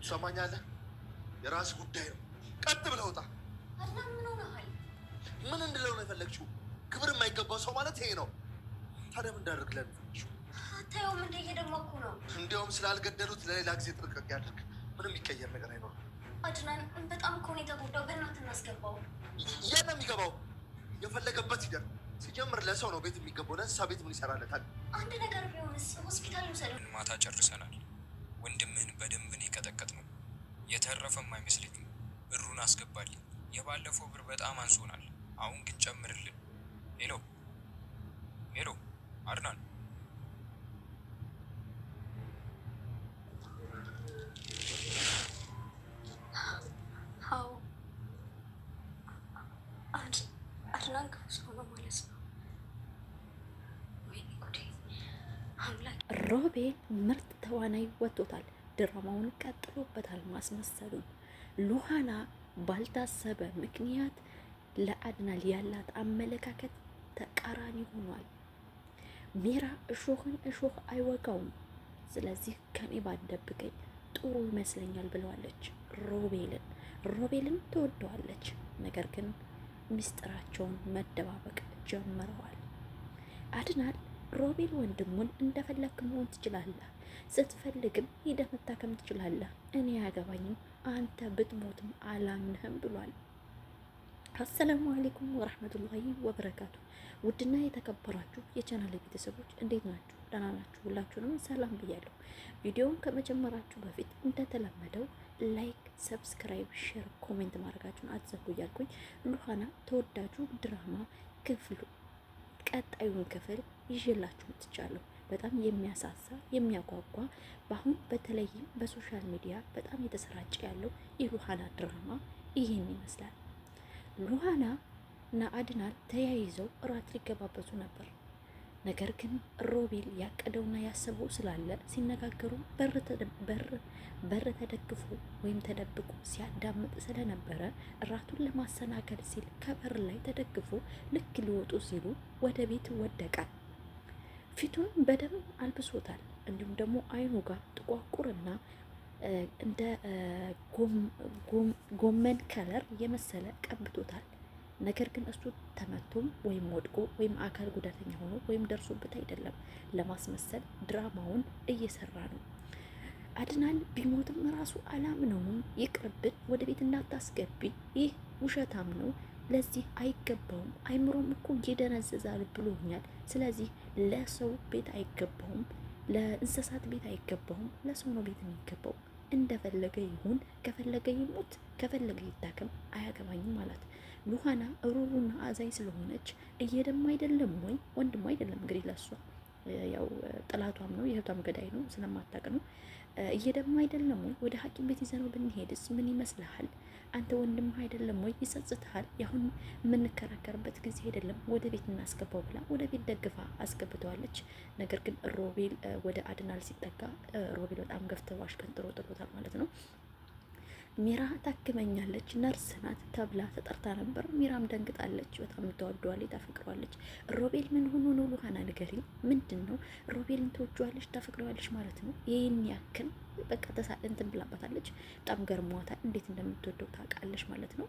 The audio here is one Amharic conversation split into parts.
ትሰማኛለህ? የራስ ጉዳይ ነው። ቀጥ ብለህ ውጣ። አድናን ምን ሆነሃል? ምን እንድለው ነው የፈለግሽው? ክብር የማይገባው ሰው ማለት ይሄ ነው። ታዲያ ምን እንዳደርግለን ነው? አታየውም እንደ እየደመኩ ነው። እንዲያውም ስላልገደሉት ለሌላ ጊዜ ጥንቃቄ ያድርግ። ምንም የሚቀየር ነገር አይኖርም። አድናን በጣም እኮ ነው የተጎዳው። በእናትህ እናስገባው። የት ነው የሚገባው? የፈለገበት ሂደር። ሲጀምር ለሰው ነው ቤት የሚገባው፣ ለእንስሳ ቤት ምን ይሰራለታል? አንድ ነገር ቢሆንስ? ሆስፒታል ውሰደው። ማታ ጨርሰናል። ወንድምህን በደንብ ነው የቀጠቀጥነው። የተረፈም አይመስለኝም። ብሩን አስገባልኝ። የባለፈው ብር በጣም አንሶናል። አሁን ግን ጨምርልን። ሄሎ ሄሎ፣ አድናን አዎ አድናን ክፉ ሰው ነው ማለት ነው። ወይኔ ጉዴ አምላክ። ሮቤል ምርጥ ተዋናይ ወጥቶታል። ድራማውን ቀጥሎበታል ማስመሰሉን። ሉሃና ባልታሰበ ምክንያት ለአድናል ያላት አመለካከት ተቃራኒ ሆኗል። ሜራ እሾህን እሾህ አይወጋውም፣ ስለዚህ ከኔ ባትደብቀኝ ጥሩ ይመስለኛል ብለዋለች ሮቤልን ትወደዋለች። ነገር ግን ምስጢራቸውን መደባበቅ ጀምረዋል። አድናል ሮቤል ወንድሙን እንደፈለክ መሆን ትችላለህ፣ ስትፈልግም ሂደህ መታከም ትችላለህ፣ እኔ አያገባኝም፣ አንተ ብትሞትም አላምንህም ብሏል። አሰላሙ አለይኩም ወራህመቱላሂ ወበረካቱ። ውድና የተከበራችሁ የቻናል ቤተሰቦች እንዴት ናችሁ? ደህና ናችሁ? ሁላችሁንም ሰላም ብያለሁ። ቪዲዮውን ከመጀመራችሁ በፊት እንደተለመደው ላይክ፣ ሰብስክራይብ፣ ሼር፣ ኮሜንት ማድረጋችሁን አትዘንጉ እያልኩኝ ሉሃና ተወዳጁ ድራማ ቀጣዩን ክፍል ይዤላችሁ መጥቻለሁ። በጣም የሚያሳሳ የሚያጓጓ በአሁን በተለይም በሶሻል ሚዲያ በጣም የተሰራጨ ያለው የሉሃና ድራማ ይህን ይመስላል። ሉሃና እና አድናል ተያይዘው እራት ሊገባበዙ ነበር። ነገር ግን ሮቤል ያቀደውና ያሰበው ስላለ ሲነጋገሩ በር ተደግፎ ወይም ተደብቆ ሲያዳምጥ ስለነበረ እራቱን ለማሰናከል ሲል ከበር ላይ ተደግፎ ልክ ሊወጡ ሲሉ ወደ ቤት ወደቃል። ፊቱን በደም አልብሶታል። እንዲሁም ደግሞ አይኑ ጋር ጥቋቁርና እንደ ጎመን ከለር የመሰለ ቀብቶታል። ነገር ግን እሱ ተመቶም ወይም ወድቆ ወይም አካል ጉዳተኛ ሆኖ ወይም ደርሶበት አይደለም፣ ለማስመሰል ድራማውን እየሰራ ነው። አድናል ቢሞትም ራሱ አላምነውም፣ ይቅርብን፣ ወደ ቤት እንዳታስገቢ፣ ይህ ውሸታም ነው፣ ለዚህ አይገባውም፣ አይምሮም እኮ ይደነዝዛል ብሎኛል። ስለዚህ ለሰው ቤት አይገባውም፣ ለእንስሳት ቤት አይገባውም፣ ለሰው ነው ቤት የሚገባው። እንደፈለገ ይሁን፣ ከፈለገ ይሞት፣ ከፈለገ ይታከም፣ አያገባኝም ማለት። ሉሃና ሩሩና አዛኝ ስለሆነች እየደማ አይደለም ወይ ወንድሙ አይደለም እንግዲህ ለሷ ያው ጥላቷም ነው የእህቷም ገዳይ ነው ስለማታውቅ ነው። እየደማ አይደለም ወይ ወደ ሐኪም ቤት ይዘነው ብንሄድስ ምን ይመስልሃል? አንተ ወንድም አይደለም ወይ ይጸጽትሃል? ያሁን የምንከራከርበት ጊዜ አይደለም፣ ወደ ቤት እናስገባው ብላ ወደ ቤት ደግፋ አስገብተዋለች። ነገር ግን ሮቤል ወደ አድናል ሲጠጋ ሮቤል በጣም ገፍተው አሽቀንጥሮ ጥሎታል ማለት ነው። ሚራ ታክመኛለች ነርስ ናት ተብላ ተጠርታ ነበር። ሚራም ደንግጣለች። በጣም ተወደዋለች፣ ታፈቅረዋለች። ሮቤል ምን ሆኖ ነው? ሉሃና ንገሪኝ፣ ምንድን ነው? ሮቤልን ትወጂዋለች፣ ታፈቅረዋለች ማለት ነው? ይህን ያክል በቃ እንትን ብላባታለች። በጣም ገርሟታል። እንዴት እንደምትወደው ታውቃለች ማለት ነው።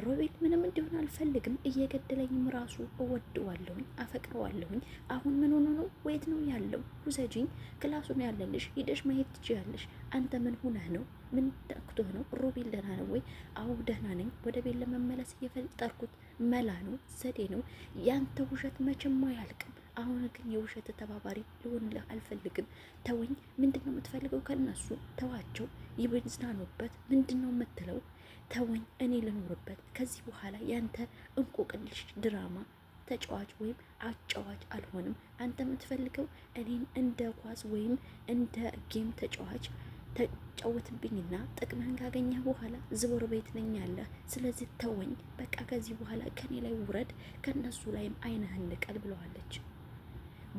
ሮቤል ምንም እንዲሆን አልፈልግም፣ እየገደለኝም ራሱ እወደዋለሁኝ፣ አፈቅረዋለሁኝ። አሁን ምን ሆኖ ነው? ወየት ነው ያለው? ውሰጂኝ፣ ክላሱ ነው ያለልሽ፣ ሂደሽ ማየት ትችያለሽ። አንተ ምን ሆነህ ነው? ምን ዳክቶህ ነው? ሮቤል ደህና ነው ወይ? አዎ ደህና ነኝ። ወደ ቤት ለመመለስ እየፈጠርኩት መላ ነው፣ ዘዴ ነው። ያንተ ውሸት መቼም አያልቅም። አሁን ግን የውሸት ተባባሪ ልሆንልህ አልፈልግም። ተወኝ። ምንድን ነው የምትፈልገው ከነሱ? ተዋቸው፣ ይዝናኑበት። ምንድን ነው የምትለው? ተወኝ፣ እኔ ልኖርበት። ከዚህ በኋላ ያንተ እንቆቅልሽ ድራማ ተጫዋች ወይም አጫዋች አልሆንም። አንተ የምትፈልገው እኔን እንደ ኳስ ወይም እንደ ጌም ተጫዋች ተጫወትብኝና ጥቅምህን ካገኘህ በኋላ ዝቦር ቤት ነኝ ያለህ። ስለዚህ ተወኝ፣ በቃ ከዚህ በኋላ ከኔ ላይ ውረድ፣ ከነሱ ላይም አይነህን ንቀል ብለዋለች።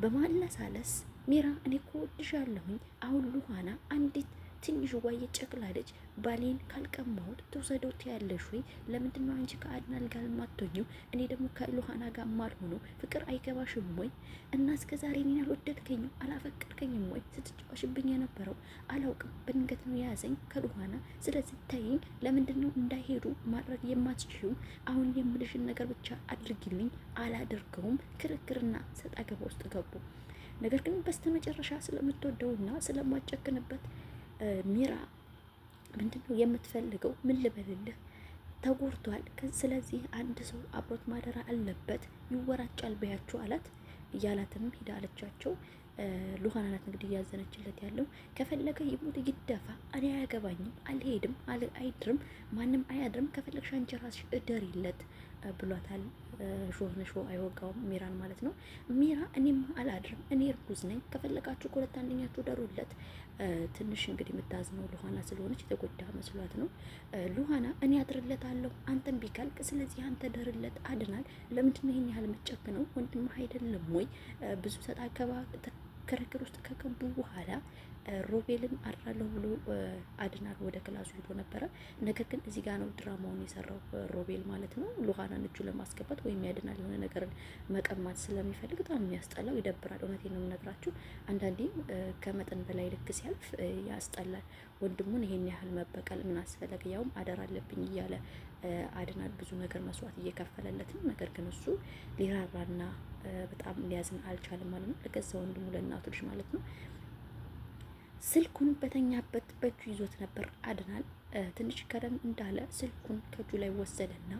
በማለሳለስ ሚራ እኔ እኮ ወድሻለሁኝ። አሁን ሉሃና አንዲት ትንሽ ዋየ ጨቅላ ልጅ ባሌን ካልቀማሁት ተውሰደው ትያለሽ ወይ? ለምንድን ነው አንቺ ከአድናን ጋር የማትሆኚው? እኔ ደግሞ ከሉሃና ጋር የማልሆነው? ፍቅር አይገባሽም ወይ? እና እስከ ዛሬ እኔን አልወደድከኝም አላፈቀድከኝም ወይ? ስትጫወሽብኝ የነበረው አላውቅም፣ በድንገት ነው የያዘኝ ከሉሃና። ስለዚህ ተይኝ። ለምንድን ነው እንዳይሄዱ ማድረግ የማትችይው? አሁን የምልሽን ነገር ብቻ አድርጊልኝ። አላደርገውም። ክርክርና ሰጣ ገባ ውስጥ ገቡ። ነገር ግን በስተመጨረሻ ስለምትወደውና ስለማጨክንበት ሚራ ምንድነው የምትፈልገው? ምን ልበልልህ? ተጎድቷል። ስለዚህ አንድ ሰው አብሮት ማደራ አለበት። ይወራጫል በያችሁ አላት። እያላትንም ሂዳ አለቻቸው። ሉሃና ናት እንግዲህ እያዘነችለት ያለው። ከፈለገ ይሞት ይደፋ፣ እኔ አያገባኝም፣ አልሄድም፣ አይድርም፣ ማንም አያድርም፣ ከፈለግሽ አንቺ ራስሽ እደሪለት ብሏታል። ሾህ አይወጋውም ሚራን ማለት ነው። ሚራ እኔም አላድርም፣ እኔ እርጉዝ ነኝ፣ ከፈለጋችሁ ከሁለት አንደኛችሁ ደሩለት። ትንሽ እንግዲህ የምታዝነው ሉሃና ስለሆነች የተጎዳ መስሏት ነው። ሉሃና እኔ አድርለታለሁ አንተን ቢካልቅ፣ ስለዚህ አንተ ደርለት አድናል። ለምንድን ይህን ያህል የምትጨክነው? ወንድምህ አይደለም ወይ? ብዙ ሰጣ ገባ ክርክር ውስጥ ከገቡ በኋላ ሮቤልን አድራለሁ ብሎ አድናል ወደ ክላሱ ሄዶ ነበረ። ነገር ግን እዚህ ጋር ነው ድራማውን የሰራው ሮቤል ማለት ነው። ሉሃናን እጁ ለማስገባት ወይም ያድናል የሆነ ነገርን መቀማት ስለሚፈልግ በጣም የሚያስጠላው ይደብራል። እውነቴን ነው የምነግራችሁ። አንዳንዴ ከመጠን በላይ ልክ ሲያልፍ ያስጠላል። ወንድሙን ይሄን ያህል መበቀል ምን አስፈለገ? ያውም አደራ አለብኝ እያለ አድናል ብዙ ነገር መስዋዕት እየከፈለለትም። ነገር ግን እሱ ሊራራና በጣም ሊያዝን አልቻለም ማለት ነው። ለገዛ ወንድሙ ለእናቱ ልጅ ማለት ነው። ስልኩን በተኛበት በእጁ ይዞት ነበር አድናል። ትንሽ ከረም እንዳለ ስልኩን ከእጁ ላይ ወሰደና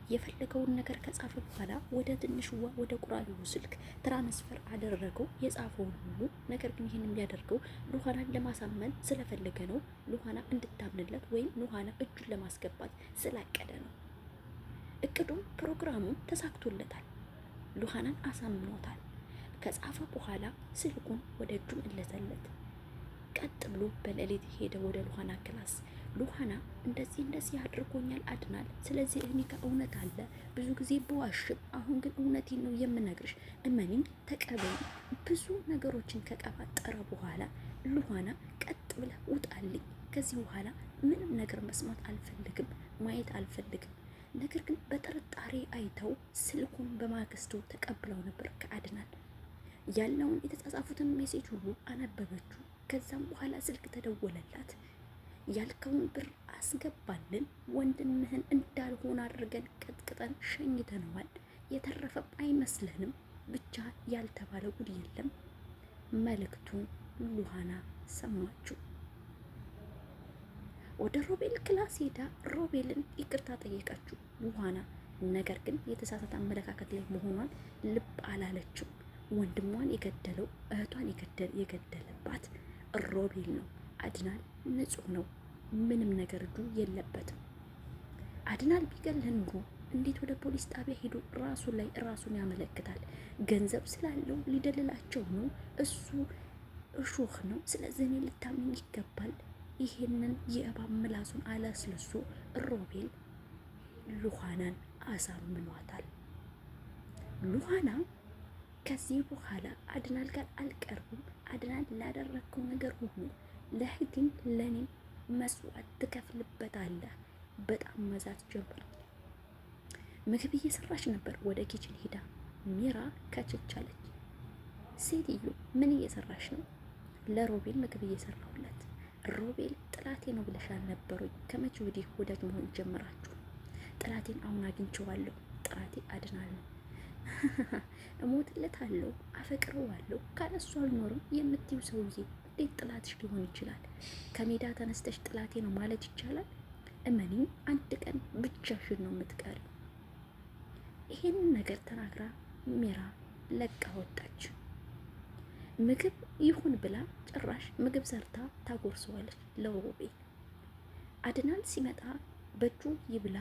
የፈለገውን ነገር ከጻፈ በኋላ ወደ ትንሽዋ ወደ ቁራሌው ስልክ ትራንስፈር አደረገው የጻፈውን ሁሉ። ነገር ግን ይህን የሚያደርገው ሉሃናን ለማሳመን ስለፈለገ ነው። ሉሃና እንድታምንለት ወይም ሉሃና እጁን ለማስገባት ስላቀደ ነው። እቅዱም ፕሮግራሙም ተሳክቶለታል። ሉሃናን አሳምኖታል። ከጻፈ በኋላ ስልኩን ወደ እጁ መለሰለት። ቀጥ ብሎ በሌሊት ሄደ ወደ ሉሃና ክላስ። ሉሃና እንደዚህ አድርጎኛል አድናል። ስለዚህ እኔ ከእውነት አለ ብዙ ጊዜ በዋሽም፣ አሁን ግን እውነቴን ነው የምነግርሽ፣ እመኒኝ፣ ተቀበኝ። ብዙ ነገሮችን ከቀባጠረ በኋላ ሉሃና ቀጥ ብለህ ውጣልኝ፣ ከዚህ በኋላ ምንም ነገር መስማት አልፈልግም፣ ማየት አልፈልግም። ነገር ግን በጥርጣሬ አይተው ስልኩን በማግስቱ ተቀብለው ነበር ከአድናል። ያለውን የተጻጻፉትን ሜሴጅ ሁሉ አነበበችው። ከዛም በኋላ ስልክ ተደወለላት። ያልከውን ብር አስገባልን፣ ወንድምህን እንዳልሆነ አድርገን ቀጥቅጠን ሸኝተነዋል፣ የተረፈም አይመስለንም፣ ብቻ ያልተባለ ጉድ የለም። መልእክቱን ሉሃና ሰማችው። ወደ ሮቤል ክላስ ሄዳ ሮቤልን ይቅርታ ጠየቀችው ሉሃና። ነገር ግን የተሳሳተ አመለካከት ላይ መሆኗን ልብ አላለችም። ወንድሟን የገደለው እህቷን የገደለባት ሮቤል ነው። አድናል ንጹህ ነው፣ ምንም ነገር እጁ የለበትም። አድናል ቢገልህ ኑሮ እንዴት ወደ ፖሊስ ጣቢያ ሄዶ ራሱ ላይ ራሱን ያመለክታል? ገንዘብ ስላለው ሊደልላቸው ነው። እሱ እሾህ ነው። ስለዚህ እኔ ልታምኝ ይገባል። ይሄንን የእባብ ምላሱን አላስልሶ ሮቤል ሉሃናን አሳምኗታል። ሉሃና ከዚህ በኋላ አድናል ጋር አልቀርብም፣ አድናል ላደረግከው ነገር ሁሉ ለህግም ለኔም መስዋዕት ትከፍልበታለህ። በጣም መዛት ጀመረ። ምግብ እየሰራች ነበር። ወደ ኪችን ሄዳ ሚራ ከችቻለች። ሴትዮ ምን እየሰራሽ ነው? ለሮቤል ምግብ እየሰራሁለት። ሮቤል ጥላቴ ነው ብለሻል ነበሩኝ። ከመቼ ወዲህ ወዳጅ መሆን ጀመራችሁ? ጥላቴን አሁን አግኝቼዋለሁ። ጥላቴ አድናል ነው። እሞትለታለሁ፣ አፈቅረዋለሁ፣ ካለሱ አልኖርም የምትይው ሰውዬ እንዴት ጥላትሽ ሊሆን ይችላል? ከሜዳ ተነስተሽ ጥላቴ ነው ማለት ይቻላል? እመኒ፣ አንድ ቀን ብቻሽን ነው የምትቀሪ። ይሄንን ነገር ተናግራ ሚራ ለቃ ወጣች። ምግብ ይሁን ብላ ጭራሽ ምግብ ሰርታ ታጎርሰዋለች ለሮቤል። አድናል ሲመጣ በእጁ ይብላ፣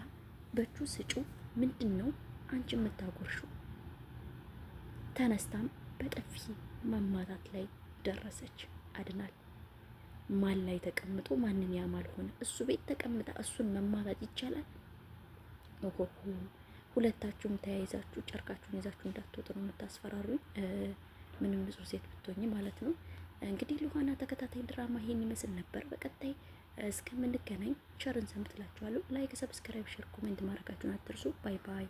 በእጁ ስጩ። ምንድን ነው አንቺ የምታጎርሽው? ተነስታም በጥፊ መማታት ላይ ደረሰች። አድናል ማን ላይ ተቀምጦ ማንን ያማል ሆነ? እሱ ቤት ተቀምጣ እሱን መማታት ይቻላል? ኦሆ፣ ሁለታችሁም ተያይዛችሁ ጨርቃችሁን ይዛችሁ እንዳትወጡ ነው የምታስፈራሩኝ። ምንም ንጹህ ሴት ብትሆኝ ማለት ነው። እንግዲህ ሉሃና ተከታታይ ድራማ ይሄን ይመስል ነበር። በቀጣይ እስከምንገናኝ ቸርን ሰንብት እላችኋለሁ። ላይክ፣ ሰብስክራይብ፣ ሼር፣ ኮሜንት ማድረጋችሁን አትርሱ። ባይ ባይ።